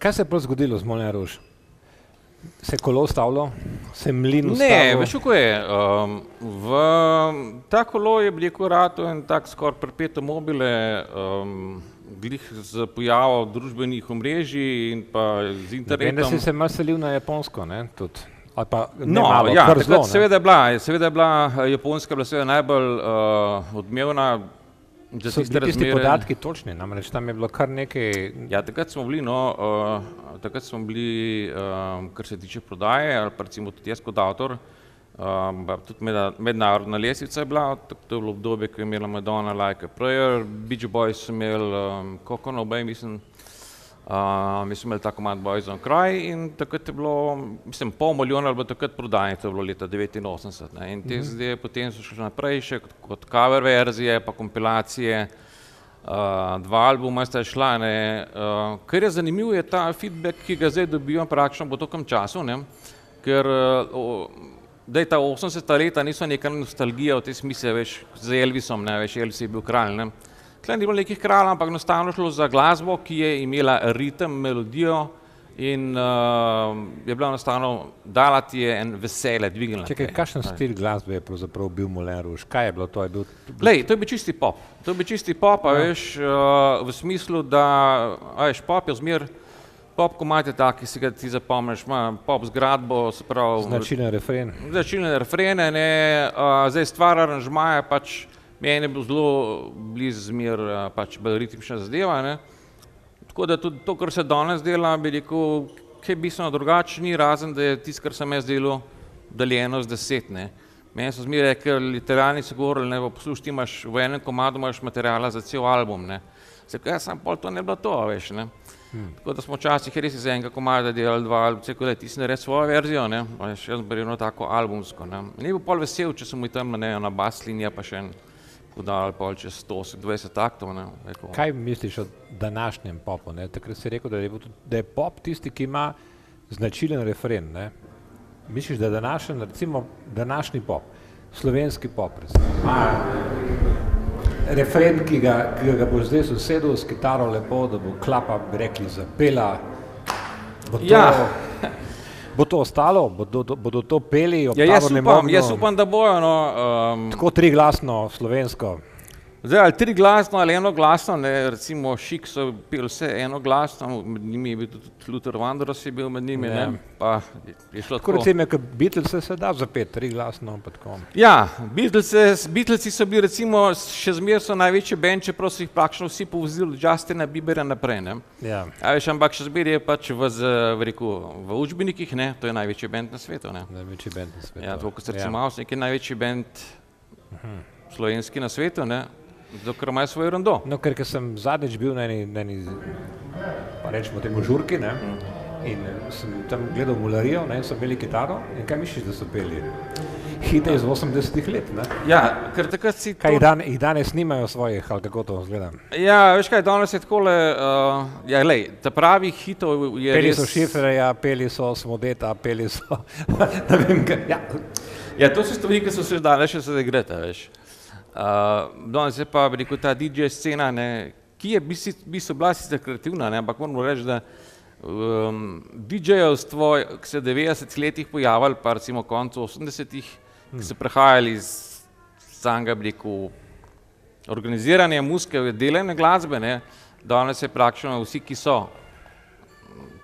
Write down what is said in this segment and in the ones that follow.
Kaj se je prav zgodilo z Moulin Rouge? Se je kolo ustavilo? Se je mlin ustavil? Ne, veš kako je. Ta kolo je rekel rato en tak skoraj perpetuum mobile, glih z pojavo družbenih omrežij in pa z internetom. Vem, da si se malo selil na Japonsko, ne, tudi. Ali pa ne No, malo, ja, kar zelo, takrat seveda je bila Japonska bila seveda najbolj odmevna. So bili tisti podatki točni, namreč tam je bilo kar nekaj... Ja, takrat smo bili, kar se tiče prodaje, ali pa recimo tudi jaz kot avtor, tudi mednarodna lestvica je bila, to je bilo obdobje, ko je imela Madonna Like a Prayer, Beach Boys so imeli Coconut Bay, mislim, mi smo imeli ta komad Boys on Cry in takrat je bilo, mislim, 500 milijonov ali bilo takrat prodajanje, to je bilo leta 1989, ne, in te zdaj potem so šli naprej še kot cover verzije, pa kompilacije, 2 albuma sta šla, ne, kar je zanimivo je ta feedback, ki ga zdaj dobivam praktično po tokem času, ne, ker ta 80-ta leta niso neka nostalgija v tej smislu, veš, z Elvisom, ne, veš, Elvis je bil kralj, ne. Tukaj ni bilo nekih kralj, ampak enostavno šlo za glasbo, ki je imela ritem, melodijo in je bila enostavno, dala ti je en veselje, dvignila te. Čekaj, kakšen stil glasbe je pravzaprav bil Moulin Rouge? Kaj je bilo to? Lej, to je bil čisti pop. To je bil čisti pop, a veš, v smislu, da, a veš, pop je zmer, pop komad je tak, ki si ga ti zapomniš, ima pop zgradbo, se pravi... Značilen refren. Značilen refrene, ne, zdaj stvar aranžmaja pač, meni je bil zelo blizu zmer pač ritmična zadeva, ne. Tako da tudi to, kar se danes dela, bi rekel, kaj bistveno drugače ni, razen da je tisto, kar sem jaz delal, deljeno z 10, ne. Meni so zmer rekli, literarni so govorili, ne, poslušaj, ti imaš v enem komadu imaš materiala za cel album, ne. Sekaj, jaz sem pol to ne bilo to, veš, ne. Tako da smo včasih res iz enega komada delali 2 album, sekaj, ti si naredil svojo verzijo, ne, veš, jaz sem bil tako albumsko, ne. Ne bil pol vesel, če sem mu tam, ne, na bas linija pa še en podal pol čez 120 taktov, ne. Kaj misliš o današnjem popu, ne? Takrat si rekel, da je pop tisti, ki ima značilen refren, ne? Misliš, da je današnji pop, slovenski pop, recimo, refren, ki ga boš zdaj sosedil s kitaro lepo, da bo klapa, bi rekli, zapela, bo to ostalo? Bodo to peli? Jaz upam, da bojo, no. Tako triglasno, slovensko. Zdaj, ali triglasno ali enoglasno, ne, recimo Chic so peli vse enoglasno, med njimi je bil tudi Luther Vandross je bil med njimi, ne, pa je šlo tako. Tako recimo, kot Beatlese se da zapeti triglasno, pa tako. Ja, Beatlesi so bili recimo, še zmer so največji band, čeprav so jih praktično vsi povozili Justina Bieberja naprej, ne. Ja. A veš, ampak še zmer je pač v učbenikih, ne, to je največji band na svetu, ne. Največji band na svetu. Ja, to, ko srce Mouse, neki največji band slovenski na svetu, ne. Dokler imajo svoj rando. No, ker sem zadnjič bil na eni, pa rečemo temu žurki, ne, in sem tam gledal mularijo, ne, in so peli kitaro, in kaj misliš, da so peli? Hite iz 80-ih let, ne? Ja, ker takrat si... Kaj jih danes nimajo svojih, ali kako to izgleda? Ja, veš kaj, danes je takole, ja, lej, ta pravi hitov je res... Peli so Schifferja, peli so Smodeta, peli so, ne vem kaj, ja. Ja, to so stvari, ki so se danes še sedaj greta, veš. Danes je pa, bi rekel, ta DJ scena, ne, ki je bila sicer kreativna, ne, ampak moramo reči, da DJ-jevstvo, ki se v 90 letih pojavili, pa recimo koncu 80-ih, ki so prehajali iz samega, bi rekel, organiziranja muzike, delanja glasbe, ne, danes je praktično vsi, ki so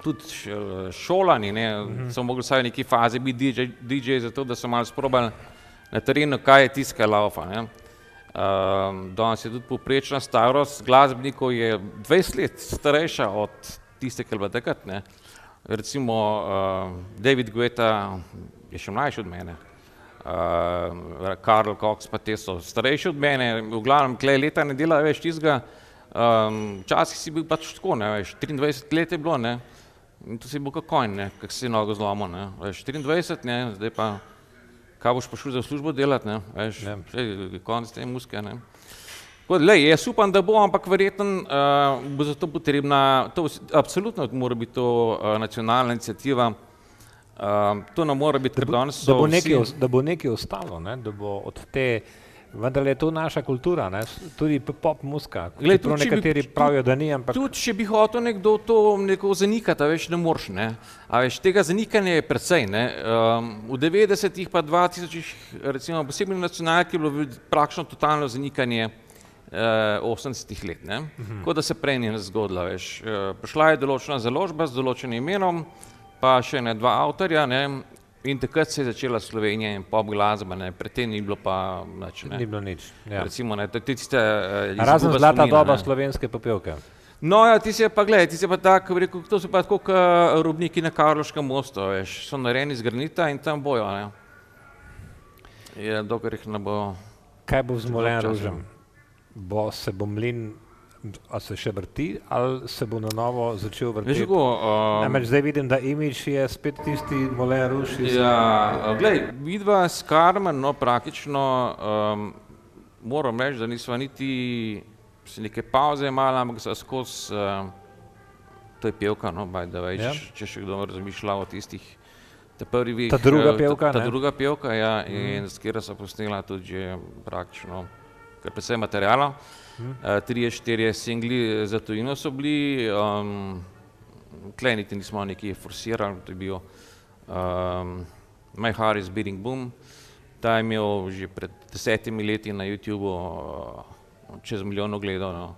tudi šolani, ne, so mogli vsaj v neki fazi biti DJ zato, da so malo sprobali na terenu, kaj je tisto, kaj laufa, ne. Danes je tudi povprečna starost glasbenikov je 20 let starejša od tiste, ki je bila takrat, ne. Recimo David Guetta je še mlajši od mene, Carl Cox pa te so starejši od mene, v glavnem tlej leta ne delajo več tistega, včasih si bil pač tako, ne, veš, 23 let je bilo, ne, in to si bil kot konj, ne, kak si nogo zlomil, ne, veš, 23, ne, zdaj pa kaj boš pa šel za službo delati, ne, veš, konec te muzike, ne. Jaz upam, da bo, ampak verjetno bo za to potrebna, absolutno mora biti to nacionalna iniciativa, to ne mora biti, ker danes so vsi... Da bo nekaj ostalo, ne, da bo od te, vendar je to naša kultura, ne, tudi pop muzika, čeprav nekateri pravijo, da ni, ampak... Tudi, če bi hotel nekdo to neko zanikati, a veš, ne moreš, ne, a veš, tega zanikanja je precej, ne, v 90-ih pa 2000-ih, recimo, posebno nacionalki je bilo praktično totalno zanikanje 80 let, ne, kot da se prej ni zgodila, veš, prišla je določena založba z določenim imenom, pa še ne dva avtorja, ne, in takrat se je začela Slovenija in pop glasba, ne, pred tem ni bilo pa nič, ne. Ni bilo nič, ja. Recimo, ne, tiste... Razen zlata doba slovenske popevke. No ja, ti si pa, gledaj, ti si pa tak, rekel, to so pa tako kot robniki na Karlovškem mostu, veš, so narejeni iz granita in tam bojo, ne. Je, dokler jih ne bo... Kaj bo z Moulin Rouge-em? Se bo mlin, a se še vrti, ali se bo na novo začel vrteti? Veš kako... Namreč zdaj vidim, da imidž je spet tisti Moulin Rouge. Ja, glej, vidva s Carmen, no, praktično, moram reči, da nisva niti si neke pauze imala, ampak sva skozi, to je pevka, no, by the way, če še kdo razmišlja o tistih, ta druga pevka, ta druga pevka, ja, in s katero sva posnela tudi že praktično kar precej materiala. 3-4 singli za tujino so bili, tle niti nismo nekaj forsirali, to je bil My Heart is Beating Boom, ta je imel že pred 10 leti na YouTubeu čez 1 milijon ogledov, no.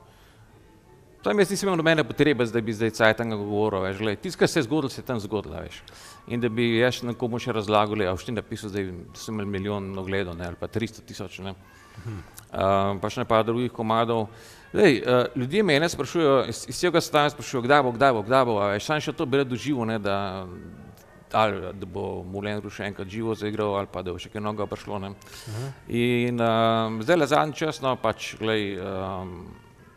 Tam jaz nisem imel nobene potrebe, da bi zdaj cajtanga govoril, veš, gled, tisto, kar se je zgodilo, se je tam zgodilo, veš. In da bi jaz nekomu še razlagal, a všti napisal, zdaj sem imel 1 milijon ogledov, ne, ali pa 300 000, ne. Pa še ne pa drugih komadov. Lej, ljudje mene sprašujejo, iz vsega sveta sprašujejo, kdaj bo, a veš, sam še to bi rad doživel, ne, da bo Moulin Rouge še enkrat živo zaigral, ali pa da bo še kaj novega prišlo, ne. In zdaj zadnji čas, no, pač, glej,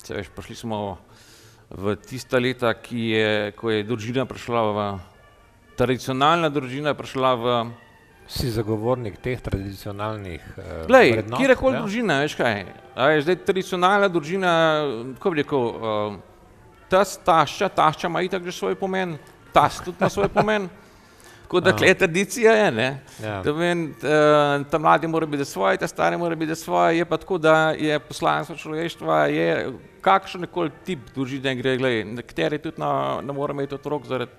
se veš, prišli smo v tista leta, ko je družina prišla tradicionalna družina prišla v... Si zagovornik teh tradicionalnih vrednot? Glej, kjerakoli družina, veš kaj, a veš, zdaj tradicionalna družina, kako bi rekel, tašča ima itak že svoj pomen, tast tudi ima svoj pomen, kot da tle tradicija je, ne. Ta mladi mora biti svoje, ta stari mora biti svoje, je pa tako, da je poslanstvo človeštva, je kakšenkoli tip družine gre, glej, nekateri tudi ne mora imeti otrok zaradi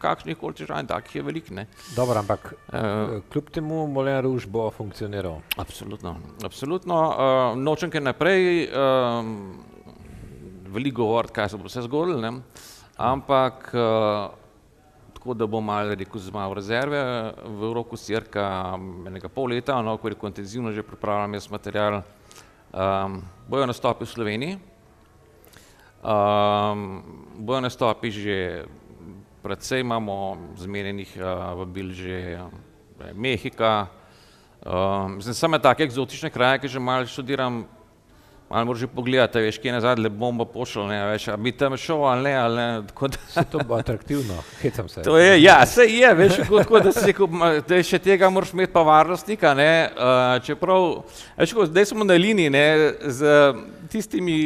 kakšnih koli težav, takih je veliko, ne. Dobro, ampak kljub temu Moulin Rouge bo funkcioniral? Absolutno, absolutno. Nočem kaj naprej veliko govoriti, kaj se bo vse zgodilo, ne, ampak tako da bom malo rekel z malo rezerve v roku cirka enega pol leta, no, ko rekel intenzivno že pripravljam jaz material, bojo nastopi v Sloveniji, bojo nastopi že predvsej imamo zmenjenih vabil že Mehika, same take eksotične kraje, ki že malo študiram, malo moraš že pogledati, veš, kje nazaj le bomba pošel, ne, veš, a bi tam šel ali ne, tako da... Se to bo atraktivno, hecam se. To je, ja, sej je, veš, tako da si rekel, da še tega moraš imeti pa varnostnika, ne, čeprav, veš, zdaj smo na liniji, ne, z tistimi,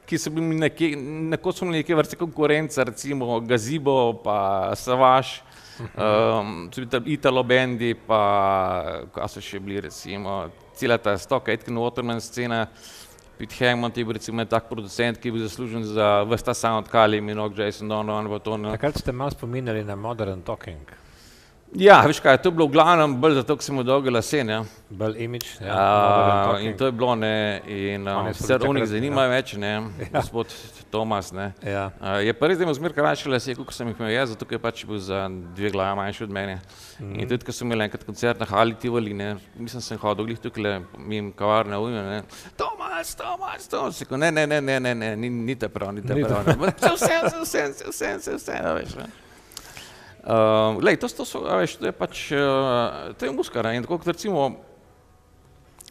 ki so bili nekoč smo neke vrste konkurence, recimo Gazebo pa Savage, Italo Bendi pa, kaj so še bili, recimo, cela ta Stock Aitken Waterman scena, Pete Hammond je bil recimo tak producent, ki je bil zaslužen za ves ta sound, Kylie Minogue, Jason Donovan, pa to, ne. Takrat ste malo spominjali na Modern Talking. Ja, veš kaj, to je bilo v glavnem bolj zato, ko sem imel dolge lase, ne. Bolj imidž, ja, Modern Talking. In to je bilo, ne, in sicer onih zanimajo več, ne, gospod Tomas, ne. Je pa res, da imel zmer krajše lase, kot sem jih imel jaz, zato ker je pač bil za 2 glave manjši od mene. In tudi, ko sem imel enkrat koncert na Hali Tivoli, ne, mislim, sem hodil glih tukaj mimo kavarne ujme, ne, Tomas, rekel, ne, ni te prav, vse, veš, ne. Glej, to so, veš, to je pač, to je muzika, ne, in tako kot recimo,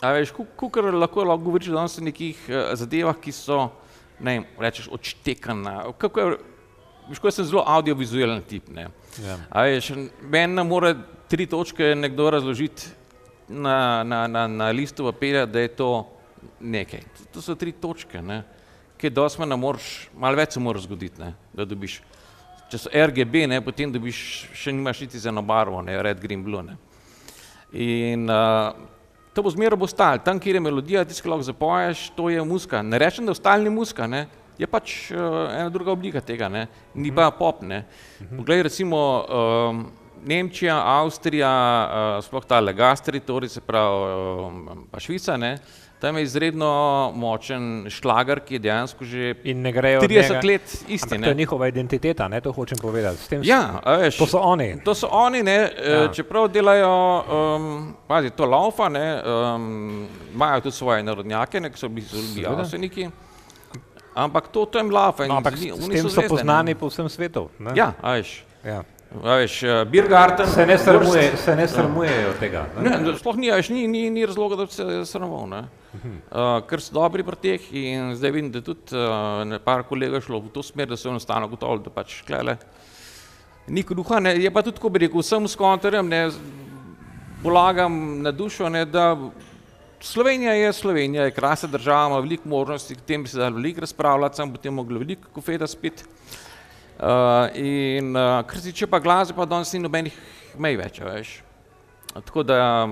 veš, kakor lahko govoriš danes o nekih zadevah, ki so, ne vem, rečeš, odštekana, kako je, veš, ko sem zelo audiovizualen tip, ne. Veš, meni ne more 3 točke nekdo razložiti na listu papirja, da je to nekaj. To so 3 točke, ne. Kaj dosti ne moreš, malo več se mora zgoditi, ne, da dobiš. Če so RGB, ne, potem dobiš, še nimaš niti za eno barvo, ne, red, green, blue, ne. In to bo zmeraj bo stalo. Tam, kjer je melodija, ti lahko zapoješ, to je muzika. Ne rečem, da ostali ni muzika, ne. Je pač ena druga oblika tega, ne. Ni pa pop, ne. Poglej, recimo Nemčija, Avstrija, sploh tale gas teritorij, se pravi pa Švica, ne. Tam je izredno močen šlager, ki je dejansko že 30 let isti. Ampak to je njihova identiteta, ne, to hočem povedati. S tem ja, veš, to so oni. To so oni, ne, čeprav delajo, pazi, to laufa, ne, imajo tudi svoje narodnjake, ne, ki so bili javstveniki, ampak to jim laufa. No, ampak s tem so poznani po vsem svetu, ne? Ja, veš. Ja. Veš, Biergarten se ne sramujejo tega. Ne, sploh ni razloga, da bi se sramoval, ne. Ker so dobri pri teh in zdaj vidim, da tudi par kolegov šlo v to smer, da so enostavno gotovili, da pač klele ni kruha, ne. Je pa tudi, ko bi rekel, vsem skonterjem, ne, polagam na dušo, ne, da Slovenija je krasna država, ima veliko možnosti, o tem bi se dalo veliko razpravljati, sam potem mogli veliko kofeta spiti. In kar se tiče pa glasbe, pa danes ni nobenih mej več, veš. Tako da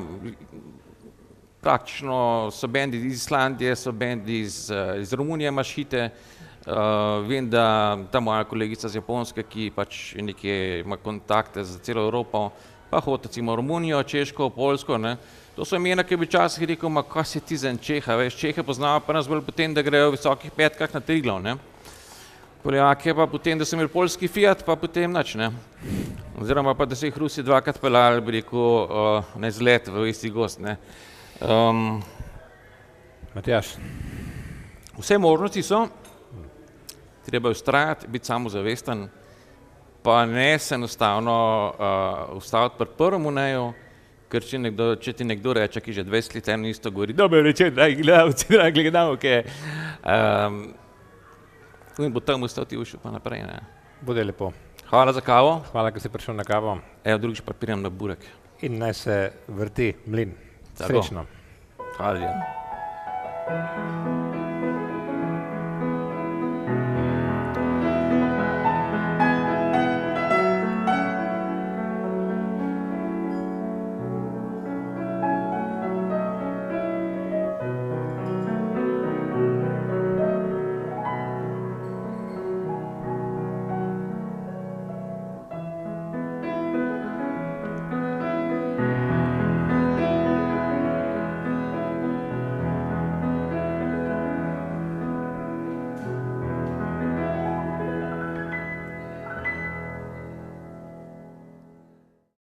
praktično so bendi iz Islandije, so bendi iz Romunije, imaš hite. Vem, da ta moja kolegica z Japonske, ki pač nekje ima kontakte za celo Evropo, pa hodi recimo Romunijo, Češko, Poljsko, ne. To so imena, ki bi včasih rekel, ma kaj si ti za en Čeha, veš, Čehe poznajo pa nas bolj potem, da grejo v visokih petkah na Triglav, ne. Poljake pa potem, da so imeli poljski Fiat, pa potem nič, ne. Oziroma pa, da so jih Rusi dvakrat peljali, bi rekel, na izlet v isti gozd, ne. Matjaž. Vse možnosti so, treba vztrajati, biti samozavesten, pa ne se enostavno ustaviti pri prvem neju, ker če ti nekdo reče, ki že 20 let eno isto govori, dober večer, dragi gledalke, in bo tam ustal ti ušel pa naprej, ne. Bude lepo. Hvala za kavo. Hvala, ker si prišel na kavo. Evo, drugič pa piram na burek. In naj se vrti mlin. Tako. Srečno. Hvala.